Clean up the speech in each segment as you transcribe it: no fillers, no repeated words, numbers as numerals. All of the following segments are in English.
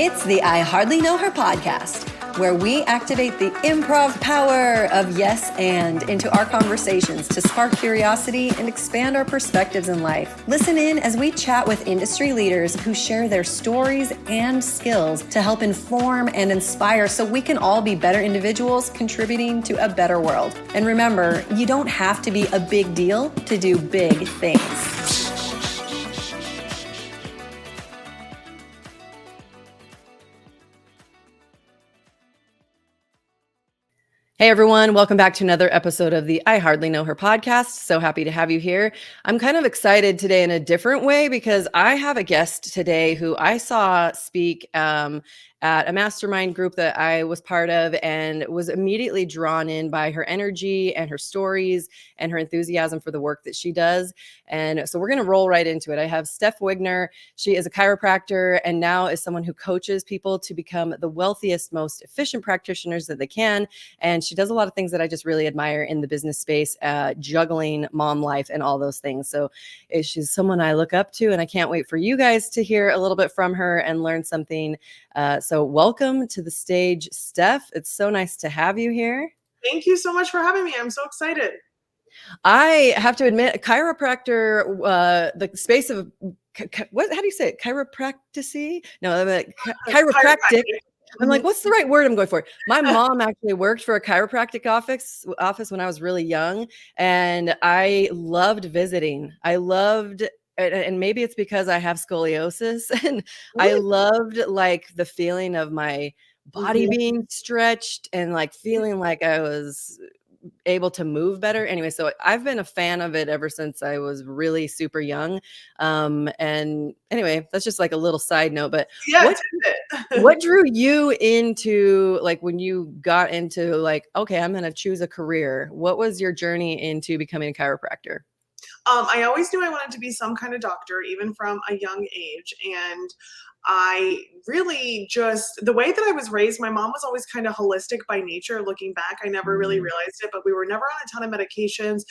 It's the I Hardly Know Her podcast, where we activate the improv power of yes and into our conversations to spark curiosity and expand our perspectives in life. Listen in as we chat with industry leaders who share their stories and skills to help inform and inspire so we can all be better individuals contributing to a better world. And remember, you don't have to be a big deal to do big things. Hey everyone, welcome back to another episode of the I Hardly Know Her podcast. So happy to have you here. I'm kind of excited today in a different way because I have a guest today who I saw speak at a mastermind group that I was part of and was immediately drawn in by her energy and her stories and her enthusiasm for the work that she does. And so we're going to roll right into it. I have Steph Wigner. She is a chiropractor and now is someone who coaches people to become the wealthiest, most efficient practitioners that they can. And she does a lot of things that I just really admire in the business space, juggling mom life and all those things. So she's someone I look up to, and I can't wait for you guys to hear a little bit from her and learn something. So welcome to the stage, Steph. It's so nice to have you here. Thank you so much for having me. I'm so excited. I have to admit, chiropractor, the space of what? How do you say it? Chiropractic? No, chiropractic. I'm like, what's the right word I'm going for? My mom actually worked for a chiropractic office when I was really young, and I loved visiting. And maybe it's because I have scoliosis, and I loved like the feeling of my body being stretched and like feeling like I was able to move better. Anyway, so I've been a fan of it ever since I was really super young. And anyway, that's just like a little side note, but yeah, what drew you into like when you got into like, okay, I'm going to choose a career? What was your journey into becoming a chiropractor? I always knew I wanted to be some kind of doctor, even from a young age. And I really the way that I was raised, my mom was always kind of holistic by nature. Looking back, I never really realized it, but we were never on a ton of medications.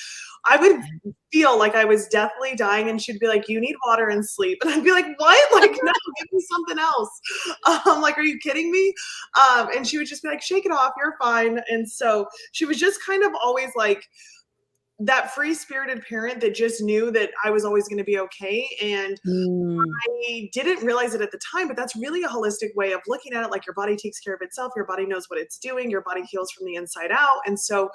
I would feel like I was deathly dying and she'd be like, you need water and sleep. And I'd be like, what? Like, no, give me something else. Like, are you kidding me? And she would just be like, shake it off. You're fine. And so she was just kind of always like, that free-spirited parent that just knew that I was always going to be okay. And I didn't realize it at the time, but that's really a holistic way of looking at it. Like, your body takes care of itself. Your body knows what it's doing. Your body heals from the inside out. And so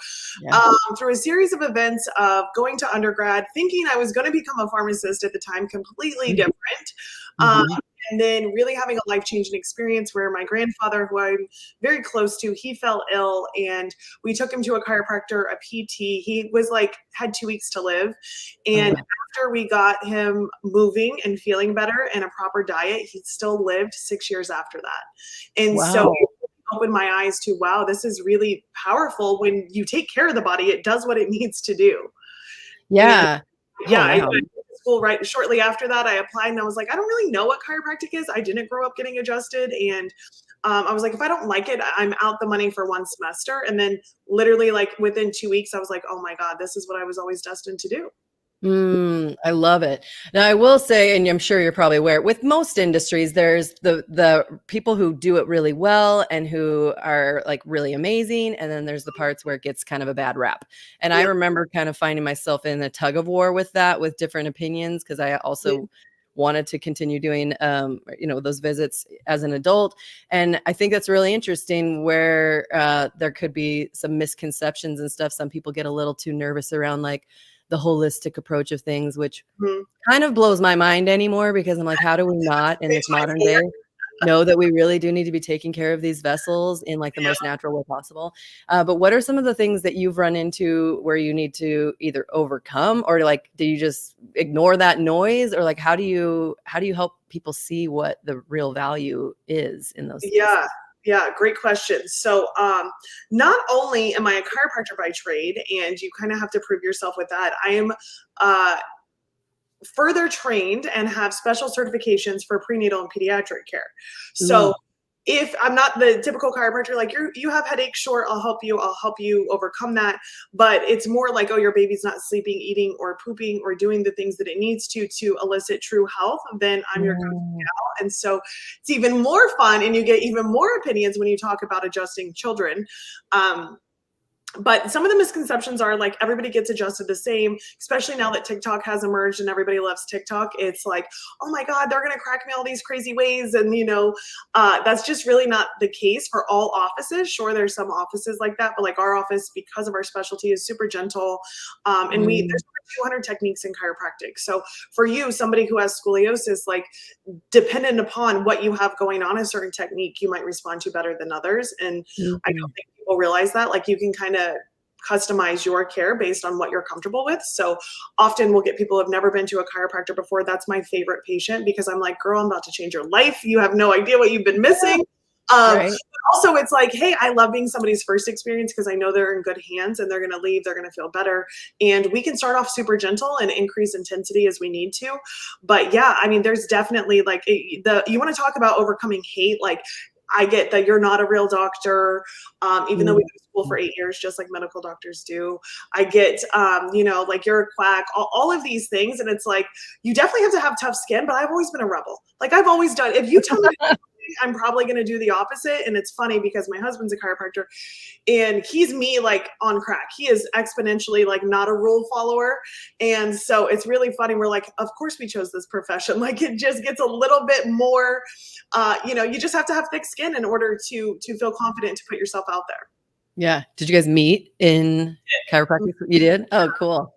through a series of events of going to undergrad, thinking I was going to become a pharmacist at the time, completely different. And then really having a life-changing experience where my grandfather, who I'm very close to, he fell ill and we took him to a chiropractor, a PT. He was like, had 2 weeks to live. And after we got him moving and feeling better and a proper diet, he still lived 6 years after that. And so it opened my eyes to, wow, this is really powerful. When you take care of the body, it does what it needs to do. Yeah. I went to school right shortly after that. I applied and I was like, I don't really know what chiropractic is. I didn't grow up getting adjusted. And I was like, if I don't like it, I'm out the money for one semester. And then literally like within 2 weeks, I was like, oh my God, this is what I was always destined to do. I love it. Now, I will say, and I'm sure you're probably aware, with most industries, there's the people who do it really well and who are like really amazing. And then there's the parts where it gets kind of a bad rap. And I remember kind of finding myself in a tug of war with that, with different opinions, because I also wanted to continue doing, those visits as an adult. And I think that's really interesting where there could be some misconceptions and stuff. Some people get a little too nervous around like the holistic approach of things, which kind of blows my mind anymore, because I'm like, how do we not in this modern day know that we really do need to be taking care of these vessels in like the most natural way possible? But what are some of the things that you've run into where you need to either overcome, or like, do you just ignore that noise, or like, how do you help people see what the real value is in those things? Yeah, great question. So not only am I a chiropractor by trade, and you kind of have to prove yourself with that, I am further trained and have special certifications for prenatal and pediatric care. So if I'm not the typical chiropractor, like you have headaches, sure, I'll help you overcome that. But it's more like, oh, your baby's not sleeping, eating, or pooping, or doing the things that it needs to elicit true health, then I'm your go-to Mm. gal. And so it's even more fun, and you get even more opinions when you talk about adjusting children. But some of the misconceptions are like everybody gets adjusted the same, especially now that TikTok has emerged and everybody loves TikTok. It's like, oh my God, they're going to crack me all these crazy ways. And, that's just really not the case for all offices. Sure, there's some offices like that, but like our office, because of our specialty, is super gentle. And there's over 200 techniques in chiropractic. So for you, somebody who has scoliosis, like dependent upon what you have going on, a certain technique you might respond to better than others. And I don't think people realize that. Like you can kind of customize your care based on what you're comfortable with. So often we'll get people who have never been to a chiropractor before. That's my favorite patient, because I'm like, girl, I'm about to change your life. You have no idea what you've been missing. Right. Also, it's like, hey, I love being somebody's first experience because I know they're in good hands and they're going to leave, they're going to feel better. And we can start off super gentle and increase intensity as we need to. But yeah, I mean, there's definitely like you want to talk about overcoming hate. Like, I get that you're not a real doctor, even though we go to school for 8 years, just like medical doctors do. I get, like you're a quack, all of these things. And it's like, you definitely have to have tough skin, but I've always been a rebel. Like I've always done, if you tell me I'm probably going to do the opposite. And it's funny because my husband's a chiropractor and he's me like on crack. He is exponentially like not a rule follower. And so it's really funny. We're like, of course we chose this profession. Like it just gets a little bit more, you just have to have thick skin in order to feel confident to put yourself out there. Yeah. Did you guys meet in chiropractic? You did? Oh, cool.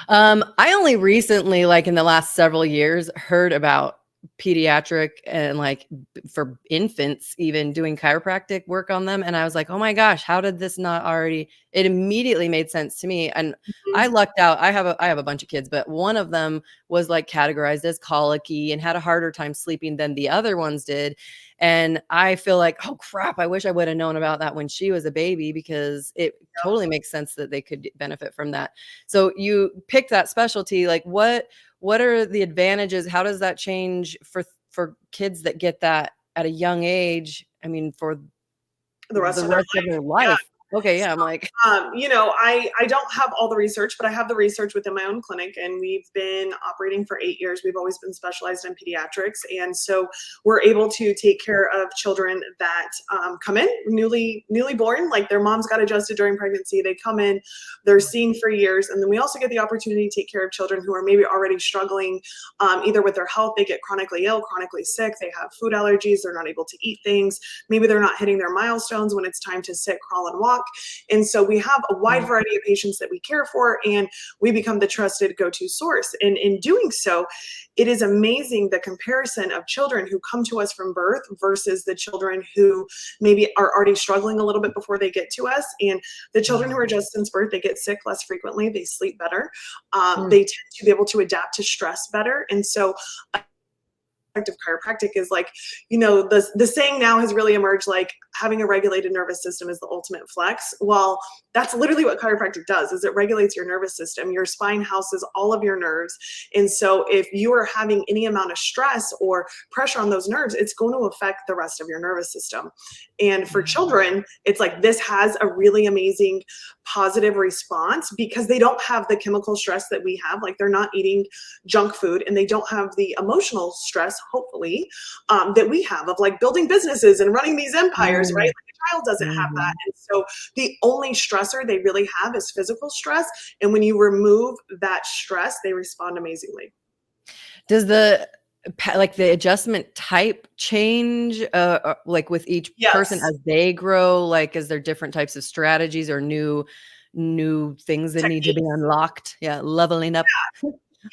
I only recently, like in the last several years, heard about pediatric and like for infants even doing chiropractic work on them. And I was like, oh my gosh, how did this not already? It immediately made sense to me. And I lucked out. I have a bunch of kids, but one of them was like categorized as colicky and had a harder time sleeping than the other ones did. And I feel like, oh crap, I wish I would have known about that when she was a baby, because it totally makes sense that they could benefit from that. So you picked that specialty. Like what are the advantages? How does that change for kids that get that at a young age? I mean, for the rest of their life. Yeah. Okay. Yeah. I'm like, I don't have all the research, but I have the research within my own clinic, and we've been operating for 8 years. We've always been specialized in pediatrics. And so we're able to take care of children that come in newly born, like their moms got adjusted during pregnancy. They come in, they're seen for years. And then we also get the opportunity to take care of children who are maybe already struggling either with their health. They get chronically ill, chronically sick. They have food allergies. They're not able to eat things. Maybe they're not hitting their milestones when it's time to sit, crawl, and walk. And so we have a wide variety of patients that we care for, and we become the trusted go-to source. And in doing so, it is amazing the comparison of children who come to us from birth versus the children who maybe are already struggling a little bit before they get to us. And the children who are just since birth, they get sick less frequently, they sleep better, they tend to be able to adapt to stress better. And so of chiropractic is like, the saying now has really emerged, like having a regulated nervous system is the ultimate flex. Well, that's literally what chiropractic does, is it regulates your nervous system. Your spine houses all of your nerves. And so if you are having any amount of stress or pressure on those nerves, it's going to affect the rest of your nervous system. And for children, it's like this has a really amazing positive response because they don't have the chemical stress that we have. Like they're not eating junk food, and they don't have the emotional stress, hopefully, that we have of like building businesses and running these empires, right? Like a child doesn't have that. And so the only stressor they really have is physical stress. And when you remove that stress, they respond amazingly. Does the adjustment type change like with each person as they grow? Like, is there different types of strategies or new things that need to be unlocked? Yeah. Leveling up.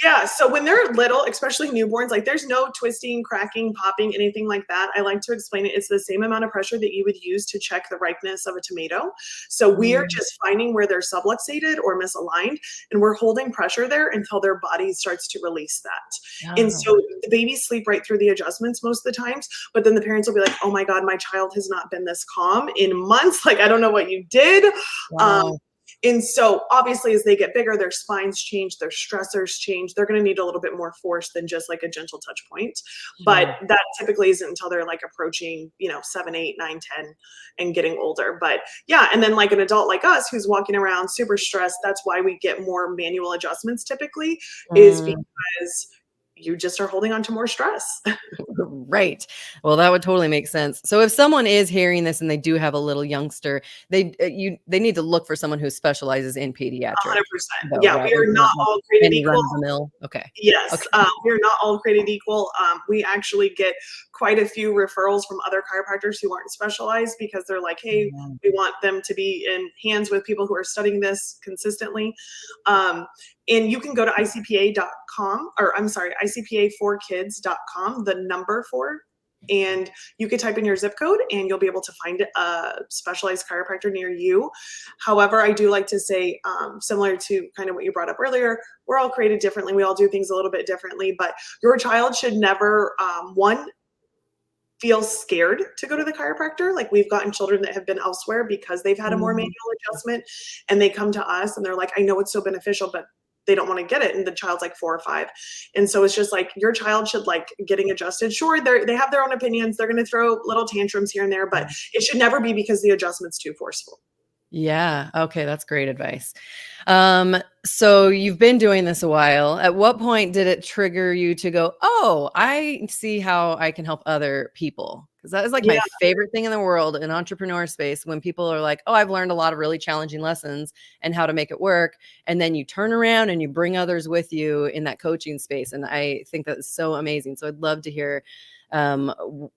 Yeah. So when they're little, especially newborns, like there's no twisting, cracking, popping, anything like that. I like to explain it. It's the same amount of pressure that you would use to check the ripeness of a tomato. So we are just finding where they're subluxated or misaligned, and we're holding pressure there until their body starts to release that. And so the babies sleep right through the adjustments most of the times, but then the parents will be like, oh my God, my child has not been this calm in months. Like, I don't know what you did. Wow. And so obviously as they get bigger, their spines change, their stressors change. They're going to need a little bit more force than just like a gentle touch point. But Sure. that typically isn't until they're like approaching, 7, 8, 9, 10, and getting older. But yeah, and then like an adult like us who's walking around super stressed, that's why we get more manual adjustments typically, is Mm. because you just are holding on to more stress. Right. Well, that would totally make sense. So if someone is hearing this and they do have a little youngster, they need to look for someone who specializes in pediatrics, 100%. though, Yeah, right? we Like are not not like all created any run equal. of the mill. Okay. Yes, Okay. we're not all created equal. We actually get quite a few referrals from other chiropractors who aren't specialized because they're like, hey, Mhm. we want them to be in hands with people who are studying this consistently. Um, and you can go to icpa.com, or I'm sorry, icpa4kids.com, the number four, and you could type in your zip code and you'll be able to find a specialized chiropractor near you. However, I do like to say, similar to kind of what you brought up earlier, we're all created differently. We all do things a little bit differently, but your child should never, one, feel scared to go to the chiropractor. Like we've gotten children that have been elsewhere because they've had a more manual Mhm. adjustment and they come to us and they're like, I know it's so beneficial, but they don't want to get it. And the child's like 4 or 5. And so it's just like your child should like getting adjusted. Sure, they have their own opinions. They're going to throw little tantrums here and there, but it should never be because the adjustment's too forceful. Yeah. Okay. That's great advice. So you've been doing this a while. At what point did it trigger you to go, oh, I see how I can help other people? Because that is like Yeah. my favorite thing in the world in entrepreneur space when people are like, oh, I've learned a lot of really challenging lessons and how to make it work. And then you turn around and you bring others with you in that coaching space. And I think that's so amazing. So I'd love to hear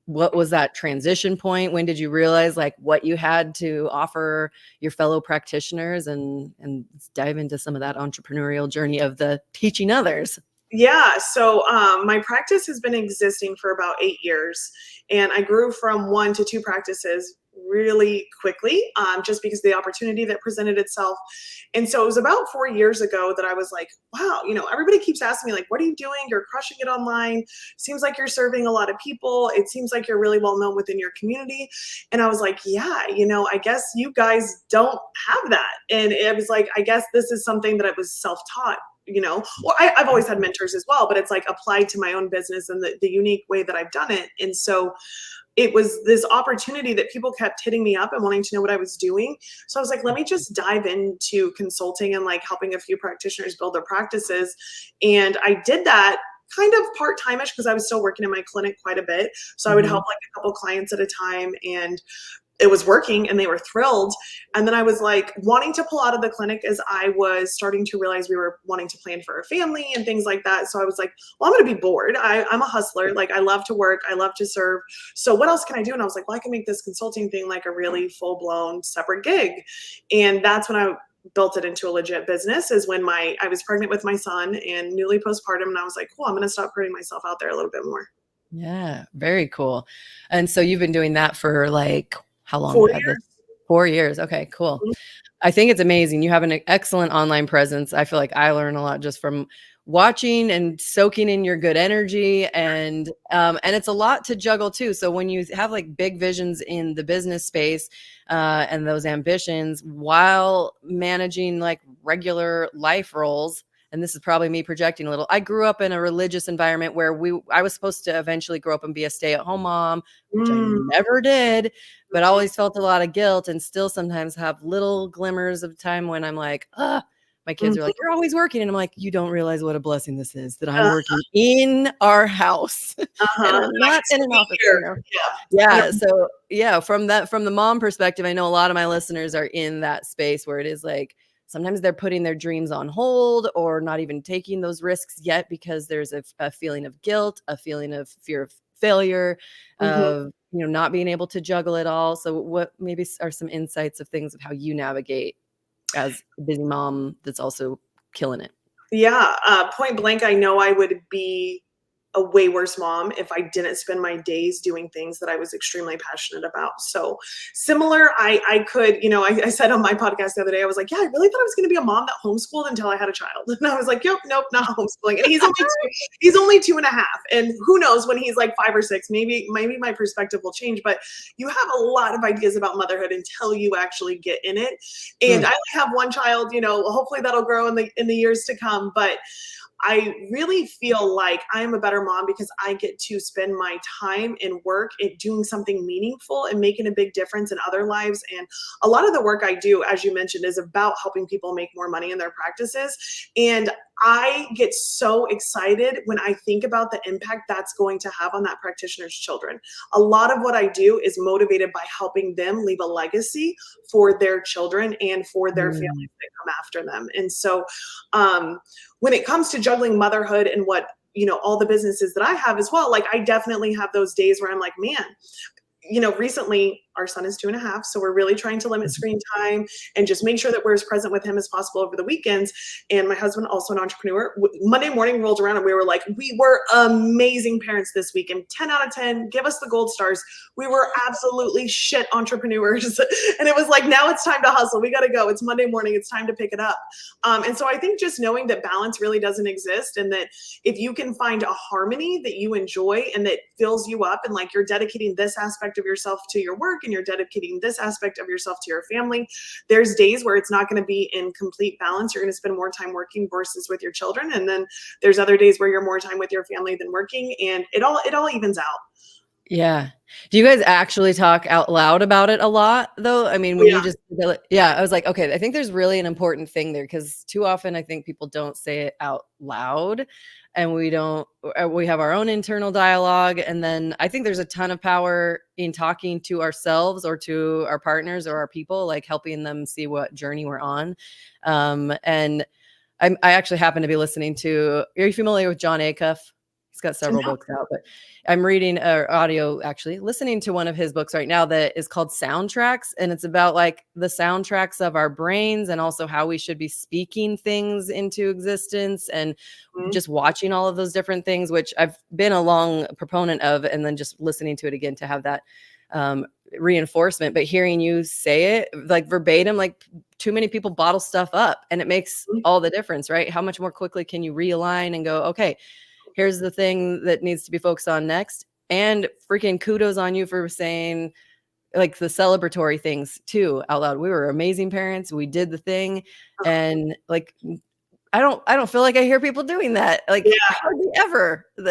what was that transition point? When did you realize like what you had to offer your fellow practitioners, and let's dive into some of that entrepreneurial journey of the teaching others. Yeah, so my practice has been existing for about 8 years, and I grew from 1 to 2 practices really quickly, just because of the opportunity that presented itself. And so it was about 4 years ago that I was like, wow, everybody keeps asking me, like, what are you doing? You're crushing it online. Seems like you're serving a lot of people. It seems like you're really well known within your community. And I was like, yeah, I guess you guys don't have that. And it was like, I guess this is something that I was self taught. Well, I've always had mentors as well, but it's like applied to my own business and the unique way that I've done it. And so it was this opportunity that people kept hitting me up and wanting to know what I was doing. So I was like, let me just dive into consulting and like helping a few practitioners build their practices. And I did that kind of part-time-ish because I was still working in my clinic quite a bit. So I would Mhm. help like a couple clients at a time, and it was working and they were thrilled. And then I was like wanting to pull out of the clinic as I was starting to realize we were wanting to plan for a family and things like that. So I was like, well, I'm going to be bored. I'm a hustler. Like I love to work. I love to serve. So what else can I do? And I was like, well, I can make this consulting thing like a really full blown separate gig. And that's when I built it into a legit business, is when I was pregnant with my son and newly postpartum. And I was like, cool, I'm going to stop putting myself out there a little bit more. Yeah, very cool. And so you've been doing that for like how long? 4 years. 4 years. Okay, cool. I think it's amazing. You have an excellent online presence. I feel like I learn a lot just from watching and soaking in your good energy, and it's a lot to juggle too. So when you have like big visions in the business space and those ambitions while managing like regular life roles, and this is probably me projecting a little. I grew up in a religious environment where I was supposed to eventually grow up and be a stay-at-home mom, which I Mm, never did, but always felt a lot of guilt and still sometimes have little glimmers of time when I'm like, my kids are like, mhm. you're always working. And I'm like, you don't realize what a blessing this is that I'm Uh, working in our house and uh-huh. I'm And I not can in still an be office, here. Yeah. Yeah. 100%. So yeah, from the mom perspective, I know a lot of my listeners are in that space where it is like, sometimes they're putting their dreams on hold or not even taking those risks yet because there's a feeling of guilt, a feeling of fear of failure, Mhm. of not being able to juggle it all. So what maybe are some insights of things of how you navigate as a busy mom that's also killing it? Yeah, point blank, I know I would be a way worse mom if I didn't spend my days doing things that I was extremely passionate about. So similar, I could, I said on my podcast the other day, I was like, yeah, I really thought I was going to be a mom that homeschooled until I had a child. And I was like, yep, nope, not homeschooling. And he's only 2.5. And who knows when he's like 5 or 6, maybe my perspective will change, but you have a lot of ideas about motherhood until you actually get in it. And I only have one child, hopefully that'll grow in the years to come. But I really feel like I'm a better mom because I get to spend my time in work and doing something meaningful and making a big difference in other lives. And a lot of the work I do, as you mentioned, is about helping people make more money in their practices. And I get so excited when I think about the impact that's going to have on that practitioner's children. A lot of what I do is motivated by helping them leave a legacy for their children and for their families that come after them. And so, when it comes to juggling motherhood and what, all the businesses that I have as well, like I definitely have those days where I'm like, man, recently our son is 2.5. So we're really trying to limit screen time and just make sure that we're as present with him as possible over the weekends. And my husband, also an entrepreneur, Monday morning rolled around and we were like, we were amazing parents this week, and 10 out of 10, give us the gold stars. We were absolutely shit entrepreneurs. And it was like, now it's time to hustle. We got to go. It's Monday morning. It's time to pick it up. And so I think just knowing that balance really doesn't exist, and that if you can find a harmony that you enjoy and that fills you up, and like you're dedicating this aspect of yourself to your work and you're dedicating this aspect of yourself to your family, there's days where it's not going to be in complete balance. You're going to spend more time working versus with your children. And then there's other days where you're more time with your family than working, and it all evens out. Yeah. Do you guys actually talk out loud about it a lot though? I mean, when you just, yeah, I was like, okay, I think there's really an important thing there, because too often I think people don't say it out loud, and we have our own internal dialogue. And then I think there's a ton of power in talking to ourselves or to our partners or our people, like helping them see what journey we're on. And I actually happen to be listening to, are you familiar with John Acuff? He's got several books out, but I'm reading listening to one of his books right now that is called Soundtracks. And it's about like the soundtracks of our brains and also how we should be speaking things into existence, and just watching all of those different things, which I've been a long proponent of. And then just listening to it again to have that reinforcement. But hearing you say it like verbatim, like too many people bottle stuff up, and it makes all the difference, right? How much more quickly can you realign and go, okay, here's the thing that needs to be focused on next. And freaking kudos on you for saying like the celebratory things too out loud. We were amazing parents. We did the thing. And like, I don't feel like I hear people doing that. Like hardly ever. No,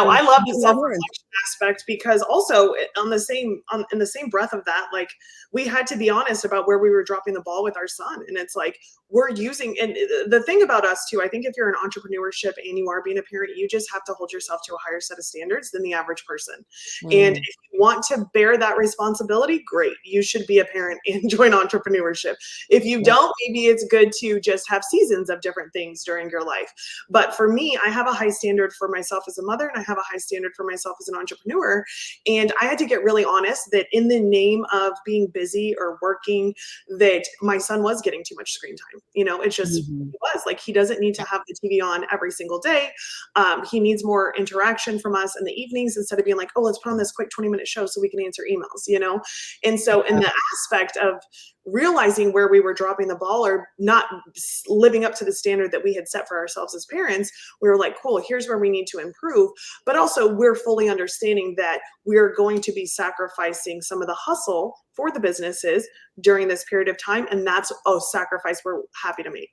I love the self-reflection aspect, because also in the same breath of that, like we had to be honest about where we were dropping the ball with our son. And it's like, we're using, and the thing about us too, I think if you're in entrepreneurship and you are being a parent, you just have to hold yourself to a higher set of standards than the average person. And if you want to bear that responsibility, great. You should be a parent and join entrepreneurship. If you don't, maybe it's good to just have seasons of different things during your life. But for me, I have a high standard for myself as a mother, and I have a high standard for myself as an entrepreneur. And I had to get really honest that in the name of being busy or working, that my son was getting too much screen time. It just was like, he doesn't need to have the TV on every single day. He needs more interaction from us in the evenings, instead of being like, oh, let's put on this quick 20-minute show so we can answer emails, And so in the aspect of realizing where we were dropping the ball or not living up to the standard that we had set for ourselves as parents, we were like, cool, here's where we need to improve. But also we're fully understanding that we're going to be sacrificing some of the hustle for the businesses during this period of time. And that's a sacrifice we're happy to make.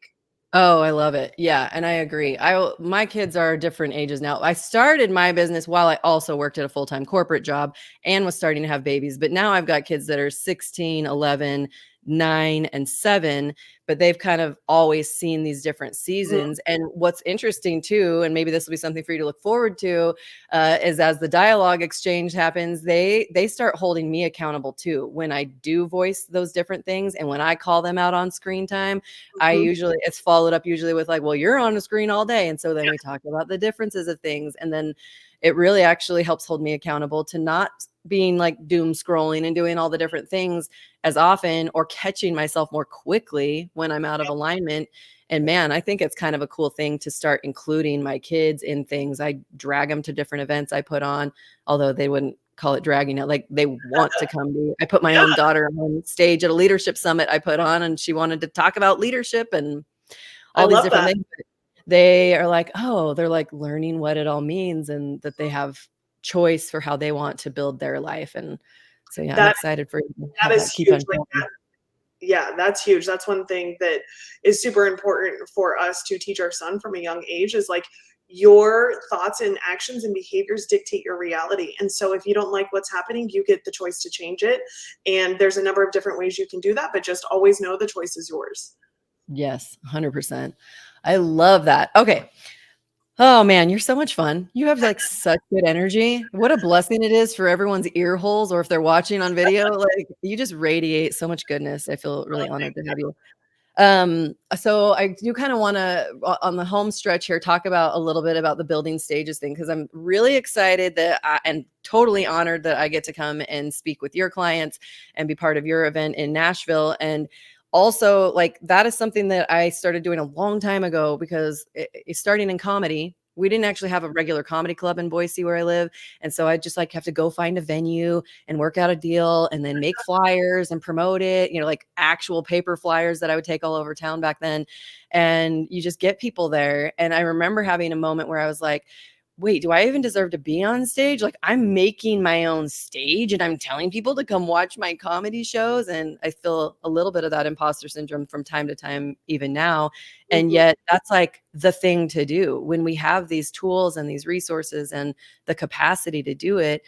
Oh, I love it. Yeah. And I agree. My kids are different ages now. I started my business while I also worked at a full-time corporate job and was starting to have babies. But now I've got kids that are 16, 11, 9, and 7, but they've kind of always seen these different seasons. And what's interesting too, and maybe this will be something for you to look forward to, is as the dialogue exchange happens, they start holding me accountable too. When I do voice those different things, and when I call them out on screen time, it's followed up usually with like, well, you're on the screen all day. And so then we talk about the differences of things. And then it really actually helps hold me accountable to not being like doom scrolling and doing all the different things as often, or catching myself more quickly when I'm out of alignment. And man, I think it's kind of a cool thing to start including my kids in things. I drag them to different events I put on, although they wouldn't call it dragging it. Like they want to come to, I put my own daughter on stage at a leadership summit I put on, and she wanted to talk about leadership and I all these love different that. things. They are like, oh, they're like learning what it all means and that they have choice for how they want to build their life. And so, yeah, I'm That excited for you to that have is that keep on huge. Like going. yeah, that's huge. That's one thing that is super important for us to teach our son from a young age is like your thoughts and actions and behaviors dictate your reality. And so if you don't like what's happening, you get the choice to change it. And there's a number of different ways you can do that, but just always know the choice is yours. Yes, 100%. I love that. Okay. Oh man, you're so much fun. You have like such good energy. What a blessing it is for everyone's ear holes, or if they're watching on video, like you just radiate so much goodness. I feel really honored to have you. So I do kind of want to on the home stretch here talk about a little bit about the building stages thing, because I'm really excited that and totally honored that I get to come and speak with your clients and be part of your event in Nashville. And also, like, that is something that I started doing a long time ago, because starting in comedy, we didn't actually have a regular comedy club in Boise where I live. And so I just like have to go find a venue and work out a deal and then make flyers and promote it, like actual paper flyers that I would take all over town back then. And you just get people there. And I remember having a moment where I was like, wait, do I even deserve to be on stage? Like, I'm making my own stage and I'm telling people to come watch my comedy shows. And I feel a little bit of that imposter syndrome from time to time, even now. And Mhm. yet that's like the thing to do when we have these tools and these resources and the capacity to do it.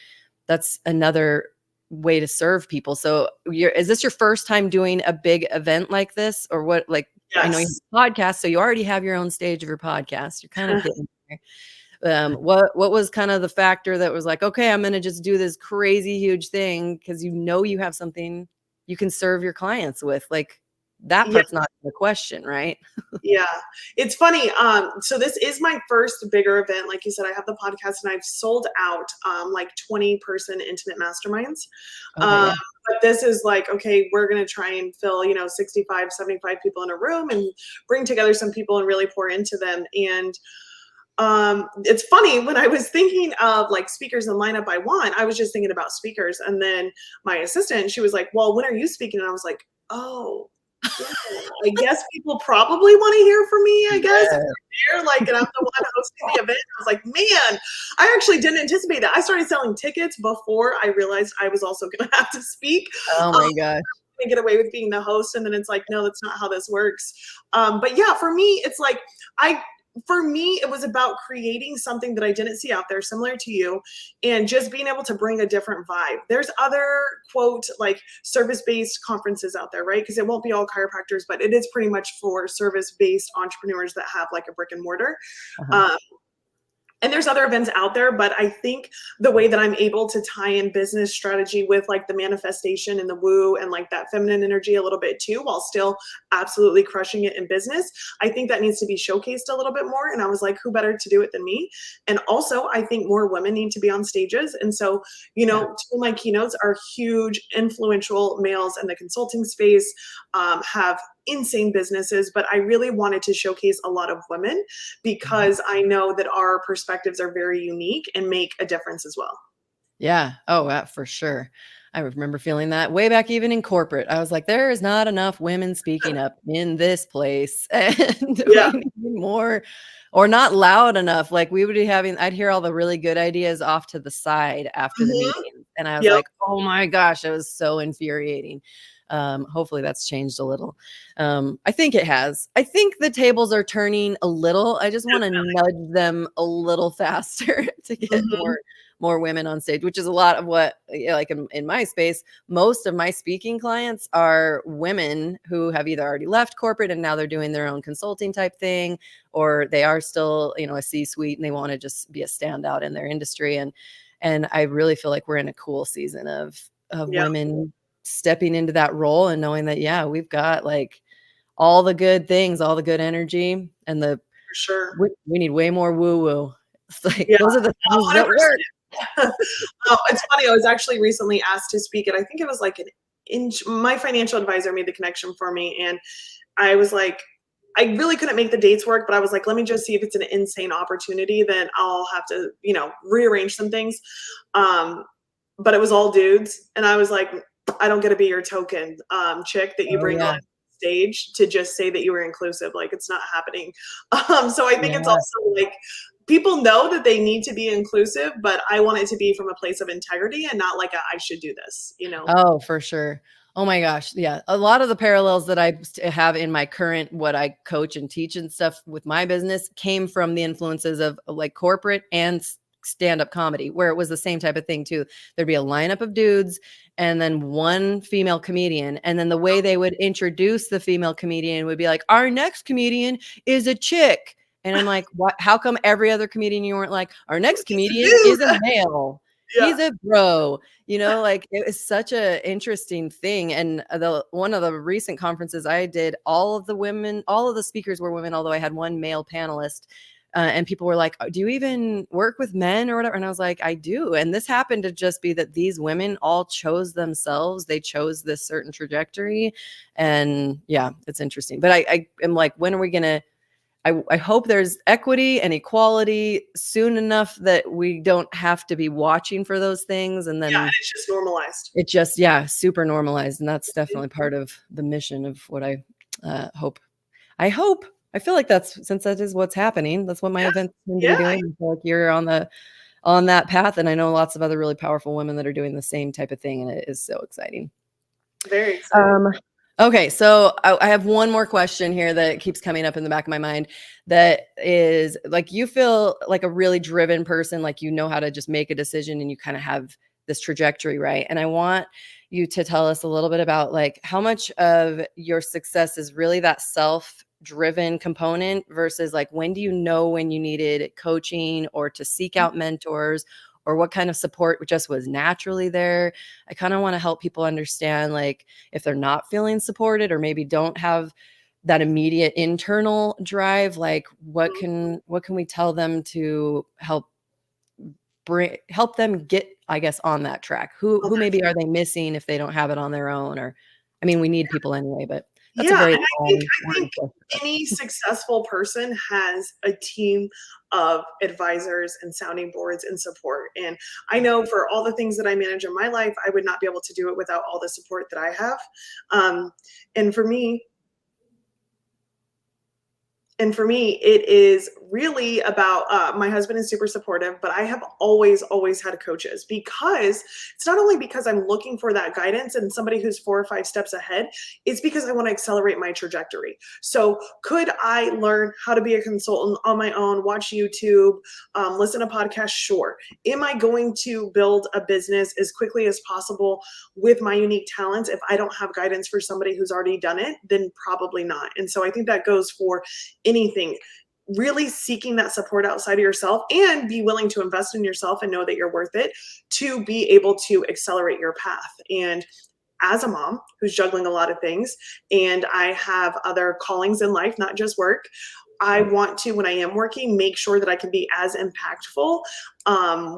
That's another way to serve people. So is this your first time doing a big event like this, or what? Like, I know you Yes. have a podcast, so you already have your own stage of your podcast. You're kind of getting there. What was kind of the factor that was like, okay, I'm going to just do this crazy huge thing, because you have something you can serve your clients with? Like, that Yeah. part's not the question, right? Yeah, it's funny. So this is my first bigger event. Like you said, I have the podcast and I've sold out like 20-person intimate masterminds. Okay, Um, yeah. but this is like, okay, we're going to try and fill, 65, 75 people in a room and bring together some people and really pour into them. And it's funny, when I was thinking of like speakers and lineup I want, I was just thinking about speakers. And then my assistant, she was like, well, when are you speaking? And I was like, oh, yeah, I guess people probably want to hear from me, I guess. If Yeah. they're there, like, and I'm the one hosting the event. I was like, man, I actually didn't anticipate that. I started selling tickets before I realized I was also going to have to speak. Oh Um, my gosh. get away with being the host, and then it's like, no, that's not how this works. But yeah, for me, it's like for me, it was about creating something that I didn't see out there, similar to you, and just being able to bring a different vibe. There's other, quote, like service-based conferences out there, right? Because it won't be all chiropractors, but it is pretty much for service-based entrepreneurs that have like a brick and mortar. Uh-huh. Um, and there's other events out there, but I think the way that I'm able to tie in business strategy with like the manifestation and the woo and like that feminine energy a little bit too, while still absolutely crushing it in business, I think that needs to be showcased a little bit more. And I was like, who better to do it than me? And also, I think more women need to be on stages. And so, Yeah. two of my keynotes are huge, influential males in the consulting space, have insane businesses, but I really wanted to showcase a lot of women, because I know that our perspectives are very unique and make a difference as well. Yeah. Oh, for sure. I remember feeling that way back even in corporate. I was like, there is not enough women speaking up in this place. And we Yeah. need more, or not loud enough. Like, we would be I'd hear all the really good ideas off to the side after the Mhm. meeting. And I was Yep. like, oh my gosh, it was so infuriating. Hopefully that's changed a little. I think it has. I think the tables are turning a little. I just want to nudge them a little faster to get Mhm. more women on stage, which is a lot of what, like in my space, most of my speaking clients are women who have either already left corporate and now they're doing their own consulting type thing, or they are still, a C-suite and they want to just be a standout in their industry. And I really feel like we're in a cool season of Yeah, women stepping into that role and knowing that, yeah, we've got like all the good things, all the good energy, and for sure. we need way more woo woo. It's like, Yeah, those are the things that work. 100%. It's funny. I was actually recently asked to speak, and I think it was like an inch. My financial advisor made the connection for me, and I was like, I really couldn't make the dates work, but I was like, let me just see if it's an insane opportunity. Then I'll have to, rearrange some things. Um, but it was all dudes. And I was like, I don't get to be your token chick that you Oh bring on yeah. stage to just say that you were inclusive. Like, it's not happening. So I think it's Yeah. also like people know that they need to be inclusive, but I want it to be from a place of integrity and not like I should do this. Oh, for sure. Oh my gosh. Yeah. A lot of the parallels that I have in my current, what I coach and teach and stuff with my business came from the influences of like corporate and stand-up comedy, where it was the same type of thing too. There'd be a lineup of dudes and then one female comedian. And then the way they would introduce the female comedian would be like, our next comedian is a chick. And I'm like, what? How come every other comedian you weren't like, our next comedian is a Dude. male? Yeah. He's a bro. Like it was such a interesting thing. And one of the recent conferences I did, all of the speakers were women, although I had one male panelist. And people were like, do you even work with men or whatever? And I was like, I do. And this happened to just be that these women all chose themselves. They chose this certain trajectory. And yeah, it's interesting. But I am like, when are we going to, I hope there's equity and equality soon enough that we don't have to be watching for those things. And Yeah, and then it's just normalized. it just, yeah, super normalized. And that's definitely part of the mission of what I hope. I feel like since that is what's happening. That's what my Yeah, events seem to be yeah, doing. I feel like you're on that path. And I know lots of other really powerful women that are doing the same type of thing. And it is so exciting. very exciting. Okay, so I have one more question here that keeps coming up in the back of my mind. That is like, you feel like a really driven person, like you know how to just make a decision and you kind of have this trajectory, right? And I want you to tell us a little bit about like how much of your success is really that self-driven component versus like when do you know when you needed coaching or to seek out mentors or what kind of support just was naturally there. I kind of want to help people understand like if they're not feeling supported or maybe don't have that immediate internal drive, like what can we tell them to help them get, I guess, on that track? Who maybe are they missing if they don't have it on their own? Or I mean, we need people anyway, but that's a Yeah, very and I think worded question. any successful person has a team of advisors and sounding boards and support. And I know for all the things that I manage in my life, I would not be able to do it without all the support that I have. Um, and for me, it is really about my husband is super supportive, but I have always had coaches because it's not only because I'm looking for that guidance and somebody who's 4 or 5 steps ahead, it's because I want to accelerate my trajectory. So could I learn how to be a consultant on my own, watch YouTube, listen to podcasts? Sure. Am I going to build a business as quickly as possible with my unique talents if I don't have guidance for somebody who's already done it? Then probably not. And so I think that goes for anything, really seeking that support outside of yourself and be willing to invest in yourself and know that you're worth it to be able to accelerate your path. And as a mom who's juggling a lot of things and I have other callings in life, not just work, I want to, when I am working, make sure that I can be as impactful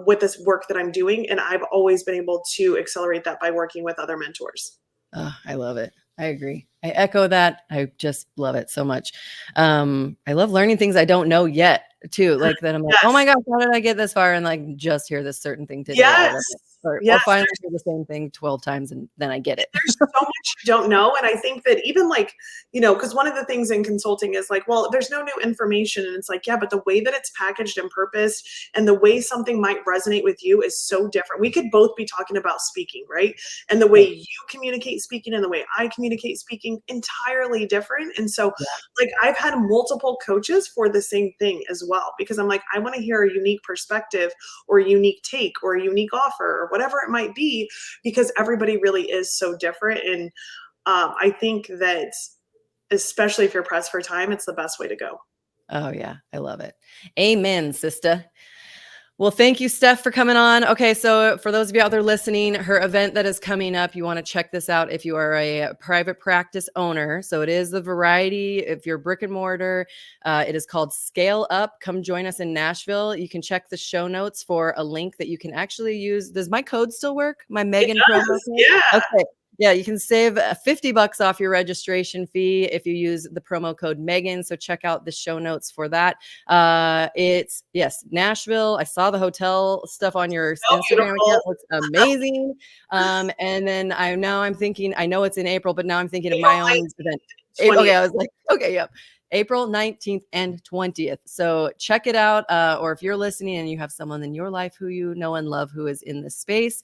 with this work that I'm doing. And I've always been able to accelerate that by working with other mentors. Oh, I love it. I agree. I echo that. I just love it so much. I love learning things I don't know yet too. Like that I'm like, oh Yes. my gosh, how did I get this far? And like just hear this certain thing today. I Yes. love it. Or Yes. finally hear the same thing 12 times and then I get it. There's so much you don't know. And I think that even like, because one of the things in consulting is like, well, there's no new information. And it's like, yeah, but the way that it's packaged and purposed and the way something might resonate with you is so different. We could both be talking about speaking, right? And the way you communicate speaking and the way I communicate speaking, entirely different. And so like I've had multiple coaches for the same thing as well, because I'm like, I want to hear a unique perspective or a unique take or a unique offer or whatever it might be, because everybody really is so different. And I think that especially if you're pressed for time, it's the best way to go. Oh yeah. I love it. Amen, sister. Well, thank you, Steph, for coming on. Okay, so for those of you out there listening, her event that is coming up, you want to check this out if you are a private practice owner. So it is the variety. If you're brick and mortar, it is called Scale Up. Come join us in Nashville. You can check the show notes for a link that you can actually use. Does my code still work? My Megan promo code? Yeah. Okay. Yeah, you can save $50 off your registration fee if you use the promo code Megan. So check out the show notes for that. It's Nashville. I saw the hotel stuff on your Oh, Instagram account. beautiful. Looks amazing. And then I'm thinking, I know it's in April, but now I'm thinking of April my own event. 20th. Okay, I was like, okay, yep. April 19th and 20th. So check it out. Or if you're listening and you have someone in your life who you know and love who is in this space,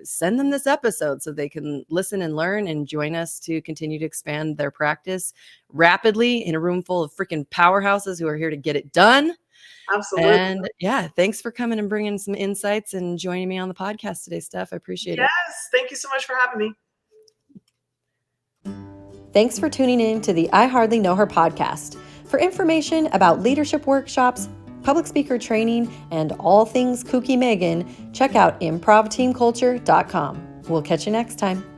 send them this episode so they can listen and learn and join us to continue to expand their practice rapidly in a room full of freaking powerhouses who are here to get it done. Absolutely. And thanks for coming and bringing some insights and joining me on the podcast today, Steph. I appreciate it. Yes. Thank you so much for having me. Thanks for tuning in to the I Hardly Know Her podcast. For information about leadership workshops, public speaker training, and all things kooky Megan, check out improvteamculture.com. We'll catch you next time.